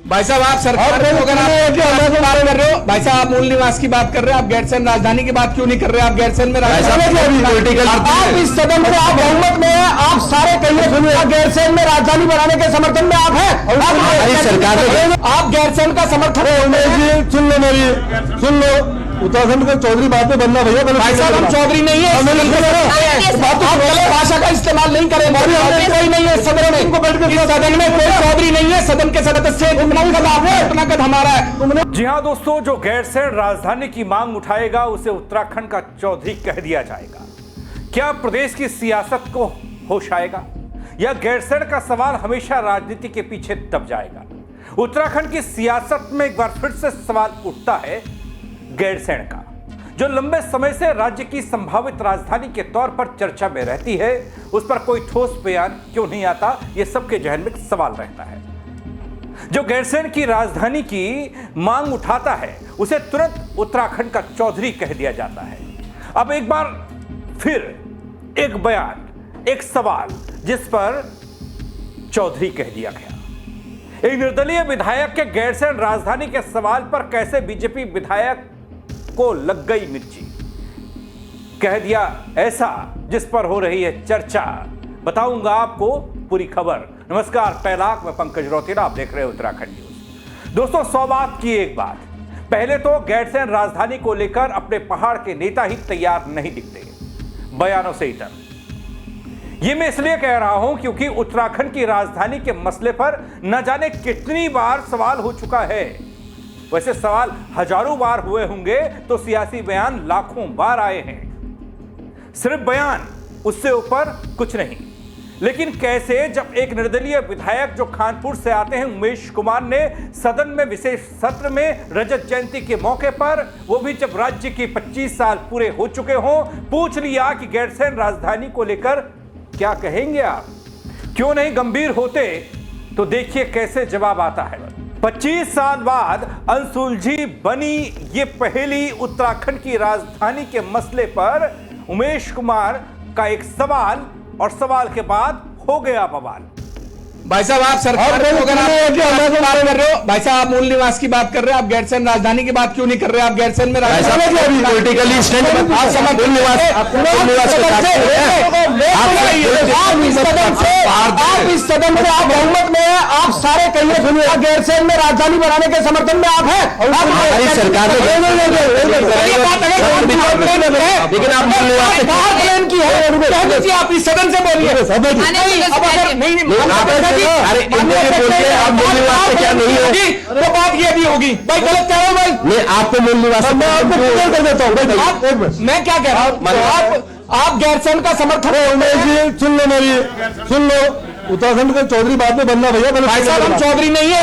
भाई साहब आप सरकार अगर आप बात कर रहे हो, भाई साहब आप मूल निवास की बात कर रहे हो, आप गैरसैंण राजधानी की बात क्यों नहीं कर रहे? आप गैरसैंण में आप इस सदन में आप बहुमत में हैं, आप सारे कहिए सुनिए, गैरसैंण में राजधानी बनाने के समर्थन में आप हैं, सरकार आप गैरसैंण का समर्थन सुन लो मेरी सुन लो। उत्तराखंड के चौधरी बात में बनना भैया, भाई साहब हम चौधरी नहीं है, भाषा का इस्तेमाल नहीं करें, कोई नहीं है सदन में, सदन में कोई चौधरी नहीं है, सदन के सदस्य हमारा है। जी हाँ दोस्तों, जो गैरसैंण राजधानी की मांग उठाएगा उसे उत्तराखंड का चौधरी कह दिया जाएगा। क्या प्रदेश की सियासत को होश आएगा या गैरसैंण का सवाल हमेशा राजनीति के पीछे दब जाएगा? उत्तराखंड की सियासत में एक बार फिर से सवाल उठता है गैरसैंण का, जो लंबे समय से राज्य की संभावित राजधानी के तौर पर चर्चा में रहती है। उस पर कोई ठोस बयान क्यों नहीं आता, यह सबके जहन में सवाल रहता है। जो गैरसैंण की राजधानी की मांग उठाता है उसे तुरंत उत्तराखंड का चौधरी कह दिया जाता है। अब एक बार फिर एक बयान, एक सवाल जिस पर चौधरी कह दिया गया। एक निर्दलीय विधायक के गैरसैंण राजधानी के सवाल पर कैसे बीजेपी विधायक को लग गई मिर्ची, कह दिया ऐसा जिस पर हो रही है चर्चा। बताऊंगा आपको पूरी खबर। नमस्कार, पैलाक में पंकज रौतेला, आप देख रहे हैं उत्तराखंड न्यूज। दोस्तों 100 बात की एक बात, पहले तो गैरसैंण राजधानी को लेकर अपने पहाड़ के नेता ही तैयार नहीं दिखते बयानों से इतर। यह मैं इसलिए कह रहा हूं क्योंकि उत्तराखंड की राजधानी के मसले पर न जाने कितनी बार सवाल हो चुका है। वैसे सवाल हजारों बार हुए होंगे तो सियासी बयान लाखों बार आए हैं। सिर्फ बयान, उससे ऊपर कुछ नहीं। लेकिन कैसे जब एक निर्दलीय विधायक जो खानपुर से आते हैं उमेश कुमार ने सदन में विशेष सत्र में रजत जयंती के मौके पर, वो भी जब राज्य के 25 साल पूरे हो चुके हों, पूछ लिया कि गैरसैंण राजधानी को लेकर क्या कहेंगे आप, क्यों नहीं गंभीर होते, तो देखिए कैसे जवाब आता है। 25 साल बाद अनसुलझी बनी ये पहेली उत्तराखंड की राजधानी के मसले पर उमेश कुमार का एक सवाल, और सवाल के बाद हो गया बवाल। भाई साहब आप सरकार अगर आप बात कर रहे हो, भाई साहब आप मूल निवास की बात कर रहे हो, आप गैरसैंण राजधानी की बात क्यों नहीं कर रहे? आप गैरसैंण में पॉलिटिकली स्टैंड आप इस सदन में आप बहुमत में हैं, आप सारे कहिए सुनिए, गैरसैंण में राजधानी बनाने के समर्थन में आप हैं, सरकार लेकिन आप मूल निवास की है, आप इस सदन से बोलिए। अरे आप मूल निवास से क्या नहीं होगी तो बात ये भी होगी। भाई गलत कह रहे हो भाई, मैं आपको मूल निवास मैं आपको क्लियर कर देता हूँ। मैं क्या कह रहा हूँ, आप गैरसैंण का समर्थन सुन लो मेरी सुन लो। उत्तराखंड के चौधरी बात में बनना भैया, भाई साहब हम चौधरी नहीं है,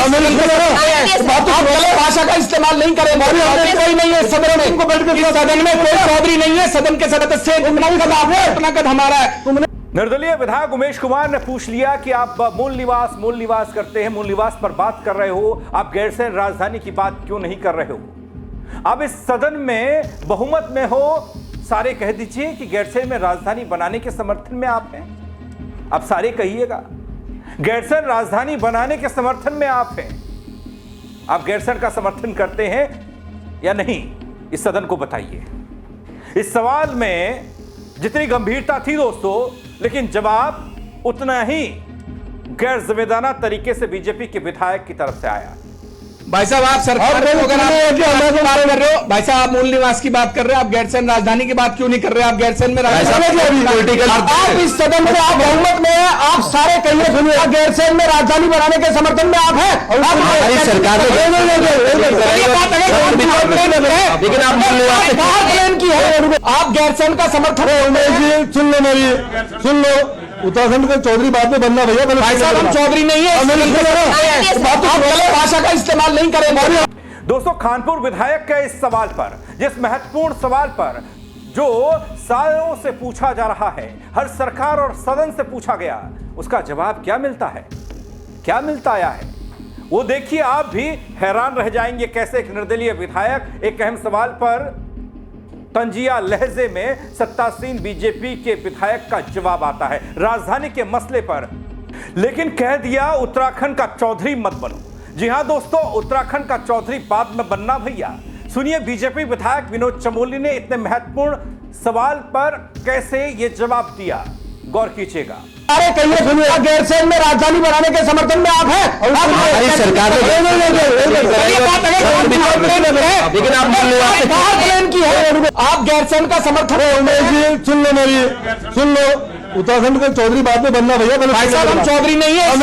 भाषा का इस्तेमाल नहीं करें, कोई नहीं है सदन में, सदन में कोई चौधरी नहीं है, सदन के सदस्य हमारा है। निर्दलीय विधायक उमेश कुमार ने पूछ लिया कि आप मूल निवास करते हैं, मूल निवास पर बात कर रहे हो, आप गैरसैंण राजधानी की बात क्यों नहीं कर रहे हो? आप इस सदन में बहुमत में हो, सारे कह दीजिए कि गैरसैंण में राजधानी बनाने के समर्थन में आप हैं। आप सारे कहिएगा गैरसैंण राजधानी बनाने के समर्थन में आप हैं। आप गैरसैंण का समर्थन करते हैं या नहीं, इस सदन को बताइए। इस सवाल में जितनी गंभीरता थी दोस्तों, लेकिन जवाब उतना ही गैर जिम्मेदाराना तरीके से बीजेपी के विधायक की तरफ से आया। भाई साहब आप सरकार अगर आप बात कर रहे हो, भाई साहब आप मूल निवास की बात कर रहे हो, आप गैरसैंण राजधानी की बात क्यों नहीं कर रहे? आप गैरसैंण में आप इस सदन में आप बहुमत में हैं, आप सारे कहिए सुनिए, गैरसैंण में राजधानी बनाने के समर्थन में आप हैं, सरकार लेकिन आप मूल निवास की है, आप गैरसैंण का समर्थन सुन लो मेरी सुन लो। उत्तराखंड के चौधरी बात में बनना भैया, भाई साहब हम चौधरी नहीं है, भाषा का इस्तेमाल नहीं करें। दोस्तों खानपुर विधायक के इस सवाल पर, जिस महत्वपूर्ण सवाल पर जो सालों से पूछा जा रहा है, हर सरकार और सदन से पूछा गया, उसका जवाब क्या मिलता है, क्या मिलता आया है, वो देखिए। आप भी हैरान रह जाएंगे कैसे एक निर्दलीय विधायक एक अहम सवाल पर तंजिया लहजे में सत्तासीन बीजेपी के विधायक का जवाब आता है राजधानी के मसले पर। लेकिन कह दिया उत्तराखंड का चौधरी मत बनो, जी हां दोस्तों, उत्तराखंड का चौधरी बाद में बनना भैया। सुनिए बीजेपी विधायक विनोद चमोली ने इतने महत्वपूर्ण सवाल पर कैसे ये जवाब दिया, गौर कीजिएगा। अरे कहिए सुनिए, गैरसैंण में राजधानी बनाने के समर्थन में आप हैं? हमारी सरकार लेकिन आप गैरसैंण का समर्थन सुन लो मेरी, सुन लो। उत्तराखंड का चौधरी बाद में बनना भैया। भाई साहब हम चौधरी नहीं है, आप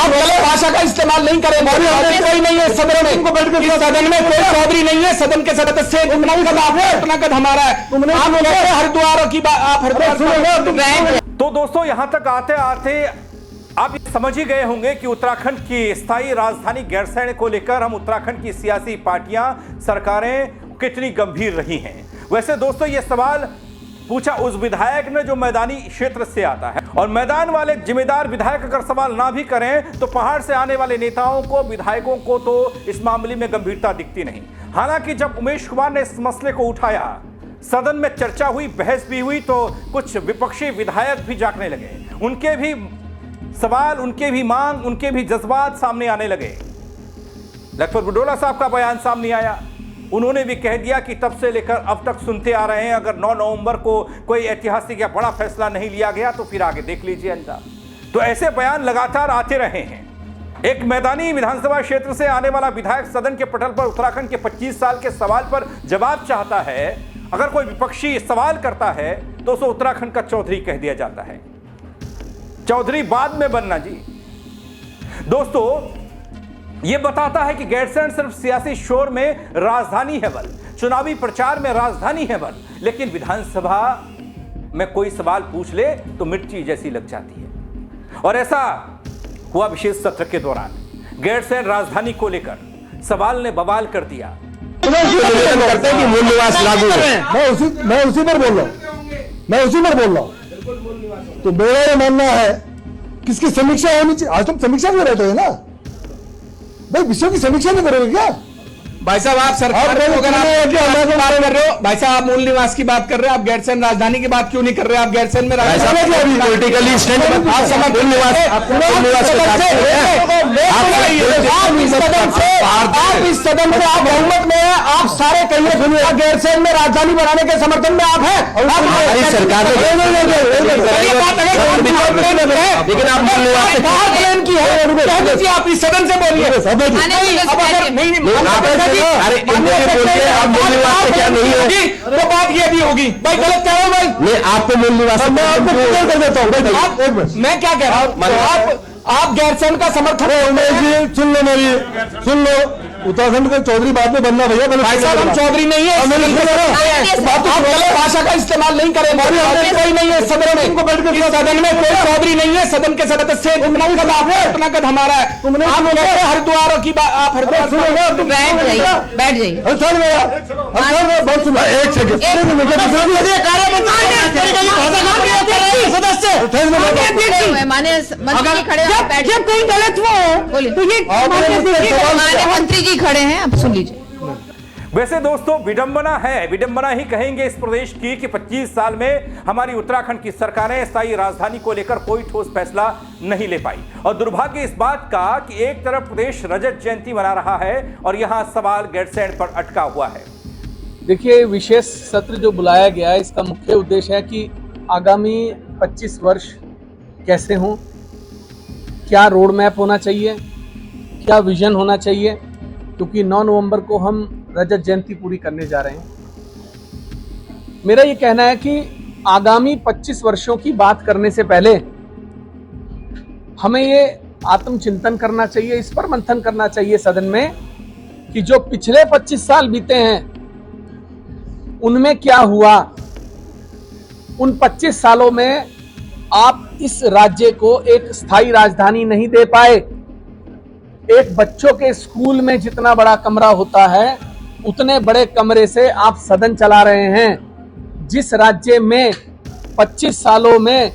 गलत भाषा का इस्तेमाल नहीं करें। कोई नहीं है सदन में, सदन में कोई चौधरी नहीं है। सदन के सदस्य कद हमारा है। आप हरिद्वार की बात, आप हरिद्वार। तो दोस्तों यहां तक आते आते आप समझ ही गए होंगे कि उत्तराखंड की स्थायी राजधानी गैरसैंण को लेकर हम उत्तराखंड की सियासी पार्टियां, सरकारें कितनी गंभीर रही हैं। वैसे दोस्तों ये सवाल पूछा उस विधायक ने जो मैदानी क्षेत्र से आता है, और मैदान वाले जिम्मेदार विधायक अगर सवाल ना भी करें तो पहाड़ से आने वाले नेताओं को, विधायकों को तो इस मामले में गंभीरता दिखती नहीं। हालांकि जब उमेश कुमार ने इस मसले को उठाया, सदन में चर्चा हुई, बहस भी हुई, तो कुछ विपक्षी विधायक भी जागने लगे। उनके भी सवाल, उनके भी मांग, उनके भी जज्बात सामने आने लगे। लखपत बुडोला साहब का बयान सामने आया। उन्होंने भी कह दिया कि तब से लेकर अब तक सुनते आ रहे हैं, अगर 9 नवंबर को कोई ऐतिहासिक या बड़ा फैसला नहीं लिया गया तो फिर आगे देख लीजिए अंजाम। तो ऐसे बयान लगातार आते रहे हैं। एक मैदानी विधानसभा क्षेत्र से आने वाला विधायक सदन के पटल पर उत्तराखंड के 25 साल के सवाल पर जवाब चाहता है। अगर कोई विपक्षी सवाल करता है तो उसे उत्तराखंड का चौधरी कह दिया जाता है। चौधरी बाद में बनना जी। दोस्तों यह बताता है कि गैरसैंण सिर्फ सियासी शोर में राजधानी है बल, चुनावी प्रचार में राजधानी है बल, लेकिन विधानसभा में कोई सवाल पूछ ले तो मिर्ची जैसी लग जाती है। और ऐसा हुआ विशेष सत्र के दौरान। गैरसैंण राजधानी को लेकर सवाल ने बवाल कर दिया। करते हैं कि मूल निवास लागू है। मैं उसी पर बोल रहा हूँ। तो मेरा ये मानना है किसकी समीक्षा होनी चाहिए। आज तुम समीक्षा में रहते हो ना भाई, विषयों की समीक्षा नहीं करोगे क्या? भाई साहब आप सरकार बात कर रहे हो, भाई साहब आप मूल निवास की बात कर रहे हो, आप गैरसैंण राजधानी की बात क्यों नहीं कर रहे? आप गैरसैंण में पॉलिटिकली स्टैंड आप इस सदन में आप बहुमत में हैं। आप सारे कहिए सुनिए, गैरसैंण में राजधानी बनाने के समर्थन में आप हैं? हमारी सरकार लेकिन आप इस सदन से बोलिए। क्या नहीं होगी तो बात ये भी होगी। भाई गलत कह रहा हूं भाई, मैं आपको मूल निवास मैं आपको कर देता हूं। मैं क्या कह रहा हूं, आप गैरसैंण का समर्थन। सुन लो मेरी, सुन लो। उत्तराखंड का चौधरी बाद में बनना भैया। भाई साहब हम चौधरी नहीं है, आप गलत भाषा का इस्तेमाल नहीं करें। कोई नहीं है सदन में, सदन में कोई चौधरी नहीं है। सदन के सदस्य कद हमारा है। आप हरिद्वार की बात, आप हरिद्वार बैठ जाइए। माननीय मंत्री खड़े हैं, जब कोई गलत माननीय मंत्री जी खड़े हैं, आप सुन लीजिए। वैसे दोस्तों विडंबना है, विडंबना ही कहेंगे इस प्रदेश की कि 25 साल में हमारी उत्तराखंड की सरकारें स्थायी राजधानी को लेकर कोई ठोस फैसला नहीं ले पाई। और दुर्भाग्य इस बात का कि एक तरफ प्रदेश रजत जयंती मना रहा है और यहां सवाल गैरसैंण पर अटका हुआ है। देखिए, विशेष सत्र जो बुलाया गया है, इसका मुख्य उद्देश्य है कि आगामी 25 वर्ष कैसे हों, क्या रोड मैप होना चाहिए, क्या विजन होना चाहिए, क्योंकि 9 नवंबर को हम रजत जयंती पूरी करने जा रहे हैं। मेरा ये कहना है कि आगामी 25 वर्षों की बात करने से पहले हमें ये आत्मचिंतन करना चाहिए, इस पर मंथन करना चाहिए सदन में कि जो पिछले 25 साल बीते हैं उनमें क्या हुआ। उन 25 सालों में आप इस राज्य को एक स्थायी राजधानी नहीं दे पाए। एक बच्चों के स्कूल में जितना बड़ा कमरा होता है उतने बड़े कमरे से आप सदन चला रहे हैं। जिस राज्य में 25 सालों में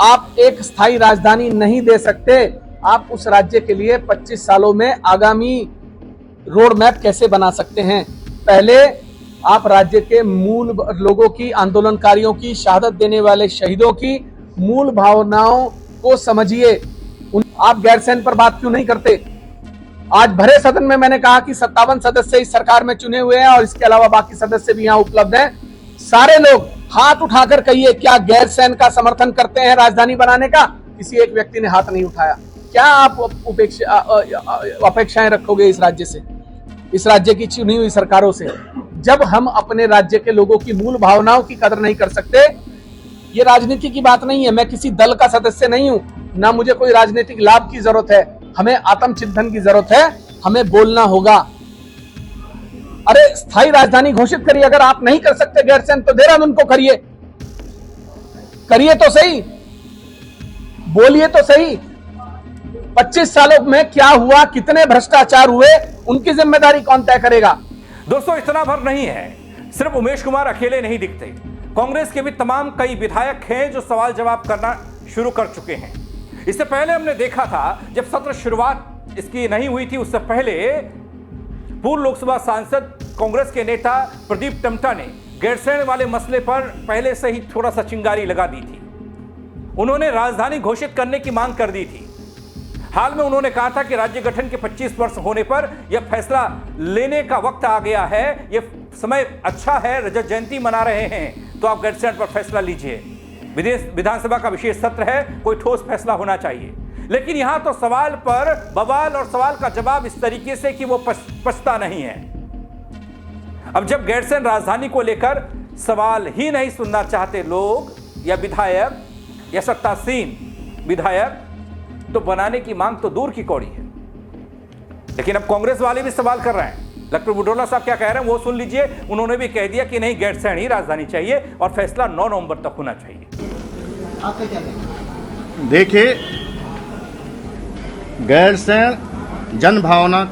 आप एक स्थायी राजधानी नहीं दे सकते, आप उस राज्य के लिए 25 सालों में आगामी रोड मैप कैसे बना सकते हैं? पहले आप राज्य के मूल लोगों की, आंदोलनकारियों की, शहादत देने वाले शहीदों की मूल भावनाओं को समझिए। आप गैरसैंण पर बात क्यों नहीं करते? आज भरे सदन में मैंने कहा कि 57 सदस्य इस सरकार में चुने हुए हैं और इसके अलावा बाकी सदस्य भी यहां उपलब्ध हैं। सारे लोग हाथ उठाकर कहिए, क्या गैरसैंण का समर्थन करते हैं राजधानी बनाने का? किसी एक व्यक्ति ने हाथ नहीं उठाया। क्या आप अपेक्षाएं रखोगे इस राज्य से, इस राज्य की चुनी हुई सरकारों से, जब हम अपने राज्य के लोगों की मूल भावनाओं की कदर नहीं कर सकते? ये राजनीति की बात नहीं है। मैं किसी दल का सदस्य नहीं हूं, ना मुझे कोई राजनीतिक लाभ की जरूरत है। हमें आत्मचिंतन की जरूरत है। हमें बोलना होगा। अरे स्थायी राजधानी घोषित करिए। अगर आप नहीं कर सकते गैरसैंण तो देहरादून को करिए, करिए तो सही, बोलिए तो सही। 25 सालों में क्या हुआ, कितने भ्रष्टाचार हुए, उनकी जिम्मेदारी कौन तय करेगा? दोस्तों इतना भर नहीं है, सिर्फ उमेश कुमार अकेले नहीं दिखते। कांग्रेस के भी तमाम कई विधायक हैं जो सवाल जवाब करना शुरू कर चुके हैं। इससे पहले हमने देखा था जब सत्र शुरुआत इसकी नहीं हुई थी, उससे पहले पूर्व लोकसभा सांसद कांग्रेस के नेता प्रदीप टम्टा ने गैरसैंण वाले मसले पर पहले से ही थोड़ा सा चिंगारी लगा दी थी। उन्होंने राजधानी घोषित करने की मांग कर दी थी। हाल में उन्होंने कहा था कि राज्य गठन के 25 वर्ष होने पर यह फैसला लेने का वक्त आ गया है, यह समय अच्छा है, रजत जयंती मना रहे हैं तो आप गैरसैंण पर फैसला लीजिए। विधानसभा का विशेष सत्र है, कोई ठोस फैसला होना चाहिए। लेकिन यहां तो सवाल पर बवाल और सवाल का जवाब इस तरीके से कि वो पछता नहीं है। अब जब गैरसैंण राजधानी को लेकर सवाल ही नहीं सुनना चाहते लोग या विधायक या सत्तासीन विधायक, तो बनाने की मांग तो दूर की कौड़ी है। लेकिन अब कांग्रेस वाले भी सवाल कर रहे हैं। डॉक्टर बुटोला साहब क्या कह रहे हैं वो सुन लीजिए। उन्होंने भी कह दिया कि नहीं, गैरसैंण ही राजधानी चाहिए और फैसला 9 नवंबर तक होना चाहिए। देखिए, गैरसैंण जनभावना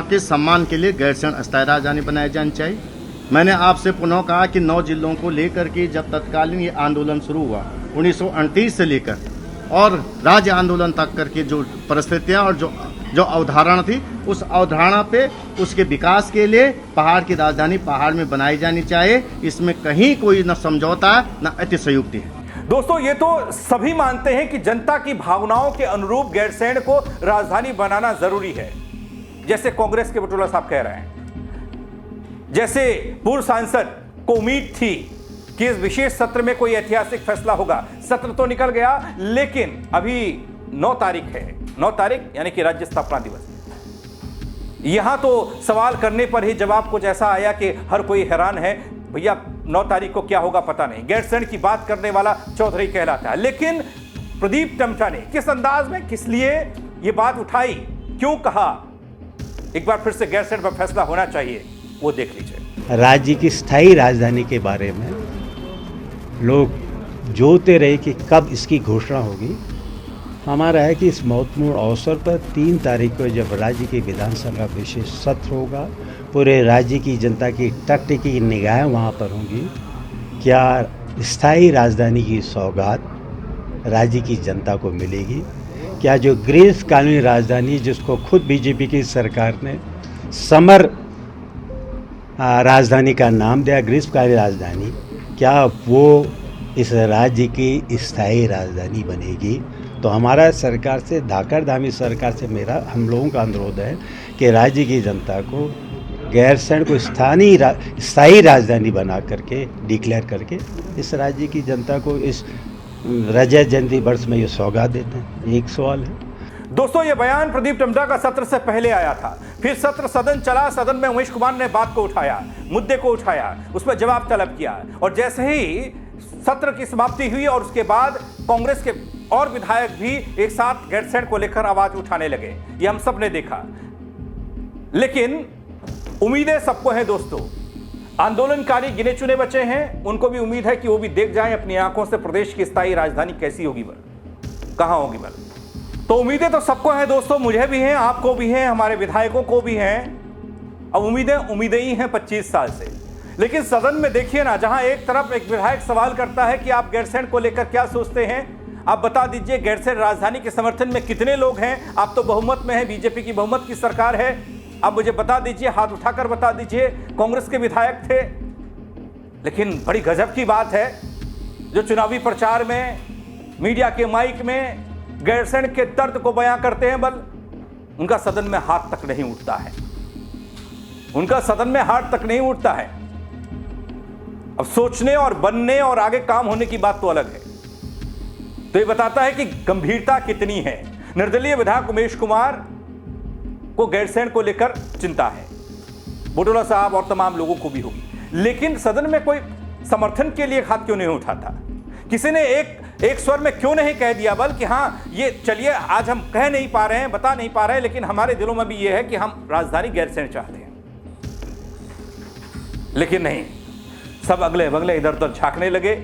के सम्मान के लिए गैरसैंण अस्थायी राजधानी बनाई जानी चाहिए। मैंने आपसे पुनः कहा कि 9 जिलों को लेकर के जब तत्कालीन ये आंदोलन शुरू हुआ 1938 से लेकर और राज्य आंदोलन तक करके जो परिस्थितियां और जो अवधारणा थी, उस अवधारणा पे उसके विकास के लिए पहाड़ की राजधानी पहाड़ में बनाई जानी चाहिए। इसमें कहीं कोई न समझौता न अतिशयोक्ति है। दोस्तों ये तो सभी मानते हैं कि जनता की भावनाओं के अनुरूप गैरसैंण को राजधानी बनाना जरूरी है, जैसे कांग्रेस के बुटोला साहब कह रहे हैं। जैसे पूर्व सांसद को उम्मीद थी कि इस विशेष सत्र में कोई ऐतिहासिक फैसला होगा। सत्र तो निकल गया, लेकिन अभी 9 तारीख है, 9 तारीख यानी कि राज्य स्थापना दिवस। यहां तो सवाल करने पर ही जवाब कुछ ऐसा आया कि हर कोई हैरान है, भैया 9 तारीख को क्या होगा पता नहीं। गैरसैंण की बात करने वाला चौधरी कहलाता है। लेकिन प्रदीप टम्टा ने किस अंदाज में, किस लिए यह बात उठाई, क्यों कहा, एक बार फिर से गैरसैंण पर फैसला होना चाहिए, वो देख लीजिए। राज्य की स्थायी राजधानी के बारे में लोग जोते रहे कि कब इसकी घोषणा होगी। हमारा है कि इस महत्वपूर्ण अवसर पर 3 तारीख को जब राज्य की विधानसभा विशेष सत्र होगा, पूरे राज्य की जनता की टकटकी निगाहें वहाँ पर होंगी। क्या स्थायी राजधानी की सौगात राज्य की जनता को मिलेगी? क्या जो ग्रीष्मकालीन राजधानी जिसको खुद बीजेपी की सरकार ने समर राजधानी का नाम दिया, ग्रीष्मकालीन राजधानी, क्या वो इस राज्य की स्थायी राजधानी बनेगी? तो हमारा सरकार से, धाकड़धामी सरकार से हम लोगों का अनुरोध है कि राज्य की जनता को गैरसैंण को स्थायी राजधानी बना करके डिक्लेयर करके इस राज्य की जनता को इस रजत जयंती वर्ष में ये सौगात देते हैं। एक सवाल है। दोस्तों ये बयान प्रदीप टम्टा का सत्र से पहले आया था, फिर सत्र सदन चला, सदन में उमेश कुमार ने बात को उठाया, मुद्दे को उठाया, उस पर जवाब तलब किया और जैसे ही सत्र की समाप्ति हुई और उसके बाद कांग्रेस के और विधायक भी एक साथ गैरसैंण को लेकर आवाज उठाने लगे। ये हम सब ने देखा। लेकिन उम्मीदें सबको हैं दोस्तों। आंदोलनकारी गिने चुने बचे हैं, उनको भी उम्मीद है कि वो भी देख जाएं अपनी आंखों से प्रदेश की स्थायी राजधानी कैसी होगी, कहां होगी। तो उम्मीदें तो सबको हैं दोस्तों, मुझे भी हैं, आपको भी हैं, हमारे विधायकों को भी हैं। अब उम्मीदें ही हैं 25 साल से। लेकिन सदन में देखिए ना, जहां एक तरफ एक विधायक सवाल करता है कि आप गैरसैंण को लेकर क्या सोचते हैं, आप बता दीजिए गैरसैंण राजधानी के समर्थन में कितने लोग हैं। आप तो बहुमत में हैं, बीजेपी की बहुमत की सरकार है, आप मुझे बता दीजिए, हाथ उठाकर बता दीजिए। कांग्रेस के विधायक थे। लेकिन बड़ी गजब की बात है, जो चुनावी प्रचार में मीडिया के माइक में गैरसैंण के दर्द को बयां करते हैं, उनका सदन में हाथ तक नहीं उठता है, उनका सदन में हाथ तक नहीं उठता है। अब सोचने और बनने और आगे काम होने की बात तो अलग है। तो ये बताता है कि गंभीरता कितनी है। निर्दलीय विधायक उमेश कुमार को गैरसैंण को लेकर चिंता है, बुटोला साहब और तमाम लोगों को भी होगी, लेकिन सदन में कोई समर्थन के लिए हाथ क्यों नहीं उठाता? किसी ने एक स्वर में क्यों नहीं कह दिया बल्कि हाँ ये चलिए आज हम कह नहीं पा रहे हैं, बता नहीं पा रहे हैं, लेकिन हमारे दिलों में भी ये है कि हम राजधानी गैरसैंण चाहते हैं। लेकिन नहीं, सब अगले बगले इधर उधर झांकने लगे,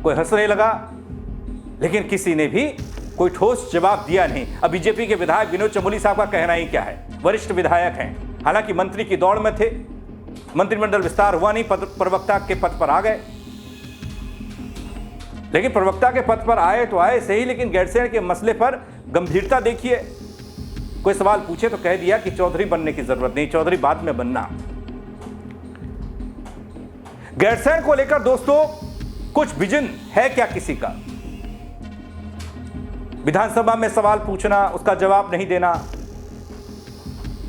कोई हंसने लगा, लेकिन किसी ने भी कोई ठोस जवाब दिया नहीं। अब बीजेपी के विधायक विनोद चमोली साहब का कहना ही क्या है, वरिष्ठ विधायक हैं, हालांकि मंत्री की दौड़ में थे, मंत्रिमंडल विस्तार हुआ नहीं, प्रवक्ता के पद पर आ गए। लेकिन प्रवक्ता के पद पर आए तो आए सही, लेकिन गैरसैंण के मसले पर गंभीरता देखिए। कोई सवाल पूछे तो कह दिया कि चौधरी बनने की जरूरत नहीं, चौधरी बाद में बनना। गैरसैंण को लेकर दोस्तों कुछ विजन है क्या किसी का? विधानसभा में सवाल पूछना, उसका जवाब नहीं देना,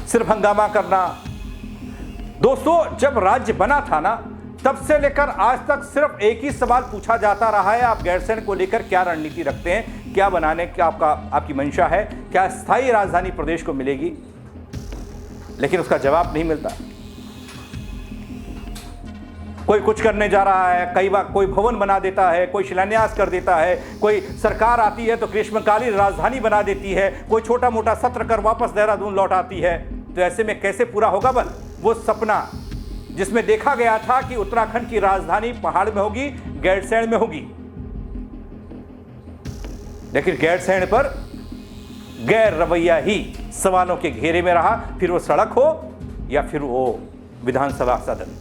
सिर्फ हंगामा करना। दोस्तों जब राज्य बना था ना, तब से लेकर आज तक सिर्फ एक ही सवाल पूछा जाता रहा है, आप गैरसैंण को लेकर क्या रणनीति रखते हैं, क्या बनाने का आपकी मंशा है, क्या स्थायी राजधानी प्रदेश को मिलेगी? लेकिन उसका जवाब नहीं मिलता। कोई कुछ करने जा रहा है, कई बार कोई भवन बना देता है, कोई शिलान्यास कर देता है, कोई सरकार आती है तो ग्रीष्मकालीन राजधानी बना देती है, कोई छोटा मोटा सत्र कर वापस देहरादून लौट आती है। तो ऐसे में कैसे पूरा होगा बल वो सपना जिसमें देखा गया था कि उत्तराखंड की राजधानी पहाड़ में होगी, गैरसैंण में होगी। लेकिन गैरसैंण पर गैर रवैया ही सवालों के घेरे में रहा, फिर वो सड़क हो या फिर वो विधानसभा सदन।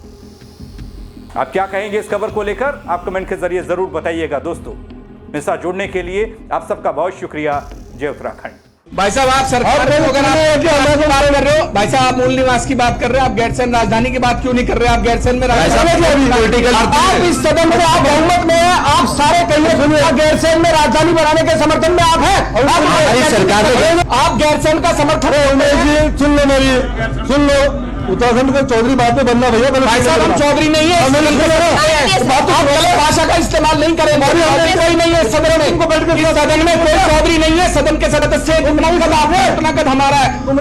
आप क्या कहेंगे इस खबर को लेकर? आप कमेंट के जरिए जरूर बताइएगा। दोस्तों मेरे साथ जुड़ने के लिए आप सबका बहुत शुक्रिया। जय उत्तराखंड। भाई साहब आप सरकार अगर आप बात कर रहे हो, भाई साहब आप मूल निवास की बात कर रहे हो, आप गैरसैंण राजधानी की बात क्यों नहीं कर रहे? आप गैरसैंण में आप इस सदन में आप बहुमत में हैं, आप सारे कहिए सुनिए, गैरसैंण में राजधानी बनाने के समर्थन में आप हैं, सरकार आप गैरसैंण का समर्थन। सुन लो, उत्तराखंड को चौधरी बाद में बनना भैया। भाई साहब हम चौधरी नहीं है, आप गलत भाषा का इस्तेमाल नहीं करें। कोई नहीं है सदन में, सदन में कोई चौधरी नहीं है, सदन के सदस्य हमारा है।